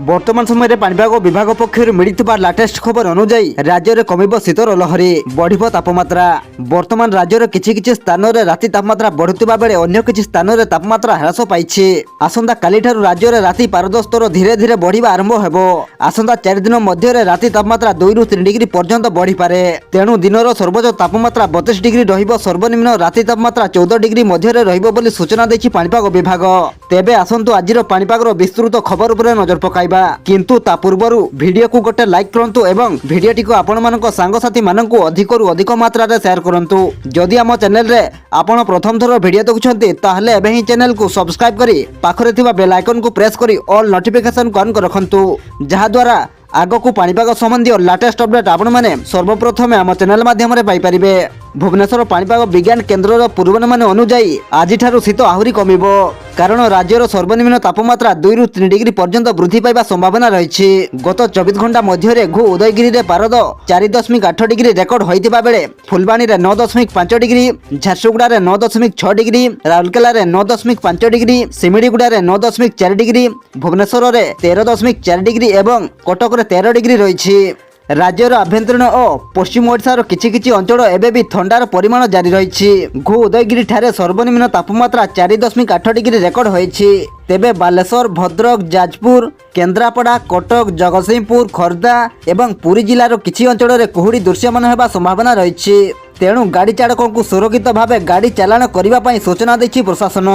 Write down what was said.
बर्तमान समय पाणीपाग विभाग पक्षर मिलता लाटेस्ट खबर अनुजाई राज्य में कमिब शीतर लहरी बढ़ तापमात्रा। वर्तमान राज्यर किछि स्थान में राति तापमात्रा बढ़ुवा बेले अन्य किछि स्थान में तापमात्रा ह्रास पाई। आसंता काली ठारू राज्य में राति पारद स्तर धीरे धीरे बढ़िया आरंभ होब। आसंता 4 दिन मध्य राति तापमात्रा 2 ରୁ 3 डिग्री पर्यंत बढ़ी पारे। तेणु दिनर सर्वोच्च तापमात्रा 32 डिग्री रहिबो, सर्वनिम्न राति तापमात्रा 14 डिग्री मध्य रहिबो बोली सूचना देछि पाणीपाग विभाग। तेबे आसंतु आजिर पाणीपागर विस्तृत खबर उपरे नजर पकाइबा, किंतु ता पूर्वरु वीडियो को गोटे लाइक करंतु एवं वीडियोटी को आपण मानक सांगसाथी मानकु अधिकरु अधिक मात्रा रे शेयर करंतु। जदि आम चैनल रे आपण प्रथम थर वीडियो देखुछंती ताहले एबे ही चैनल को सब्सक्राइब करी पाखरे थिबा बेल आइकन को प्रेस करी ऑल नोटिफिकेशन को ऑन कर रखंतु, जहा द्वारा आगकू पाणीपाग संबंधी लाटेस्ट अपडेट आपण माने सर्वप्रथमे आम चैनल माध्यम पाई परिबे। भुवनेश्वर पाणीपाग विज्ञान केन्द्र पूर्वानुमान अनुजाई आज शीत आहरी कमिब, कारण राज्यर सर्वनिम्न तापमात्रा 2 ରୁ 3 डिग्री पर्यंत वृद्धि पाइबा संभावना रही। गत 24 घंटा मध्य घु उदयगिरी में पारद 4.8 डिग्री रेकर्ड होता बेले फुलबाणी में 9.5 डिग्री, झारसुगुड़ा में 9.6 डिग्री, राउरकेला में 9.5 डिग्री, सिमिडीगुड़ा में 9.4 डिग्री, भुवनेश्वर में 13.4 डिग्री एवं कटक में 13 डिग्री रही। राज्यर आभ्यंतरीण और पश्चिम ओडिशार किछि अंचल एबे भी ठंडार परिमाण जारी रही। घु उदयगिरी ठारे सर्वनिम्न तापमात्रा 4.8 डिग्री रेकर्ड होईछि। तेबे बालेश्वर, भद्रक, जाजपुर, केन्द्रापड़ा, कटक, जगतसिंहपुर, खोर्धा एवं पुरी जिलार किछि अंचल में कुहुड़ी दृश्यमान होगा संभावना रही। तेणु गाड़ी चालकों को सुरक्षित भाव गाड़ी चालाण करने सूचना देछि प्रशासन।